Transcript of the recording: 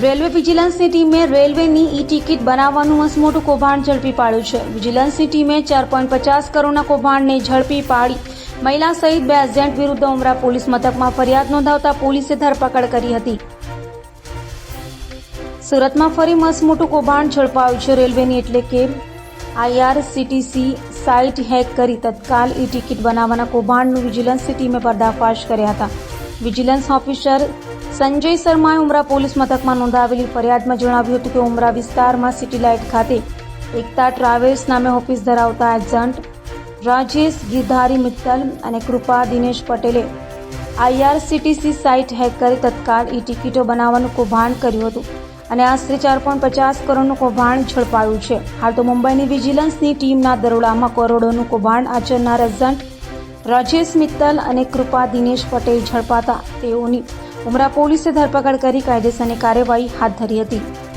Railway વિજિલન્સની ટીમે રેલવેની ઈ-ટિકિટ બનાવવાનું મસમોટું કૌભાંડ ઝડપી પાડ્યું છે. વિજિલન્સની ટીમે 4.50 કરોડના કૌભાંડને ઝડપી પાડી મહિલા સહિત 2 એજન્ટ વિરુદ્ધ ઉમરા પોલીસ મથકમાં ફરિયાદ નોંધાવતા પોલીસે ધરપકડ કરી હતી. સુરતમાં ફરી મસમોટું કૌભાંડ ઝડપાયું છે. રેલવેની એટલે કે IRCTC સાઇટ હેક કરી તત્કાલ ઈ-ટિકિટ બનાવવાના કૌભાંડનું વિજિલન્સની ટીમે પર્દાફાશ કર્યા હતા. વિજિલન્સ ઓફિસર સંજય શર્માએ ઉમરા પોલીસ મથકમાં નોંધાવેલી ફરિયાદમાં જણાવ્યું હતું કે ઉમરા વિસ્તારમાં સિટી લાઇટ ખાતે એકતા ટ્રાવેલ્સ નામે ઓફિસ ધરાવતા એજન્ટ રાજેશ ગિરધારી મિત્તલ અને કૃપા દિનેશ પટેલે IRCTC સાઇટ હેક કરી તત્કાલ ઈ-ટિકિટો બનાવવાનું કૌભાંડ કર્યું હતું અને આશરે 4.50 કરોડનું કૌભાંડ ઝડપાયું છે. હાલ તો મુંબઈની વિજિલન્સની ટીમના દરોડામાં કરોડોનું કૌભાંડ આચરનાર એજન્ટ રાજેશ મિત્તલ અને કૃપા દિનેશ પટેલ ઝડપાતા તેઓની ઉમરા પોલીસે ધરપકડ કરી કાયદેસરની કાર્યવાહી હાથ ધરી હતી.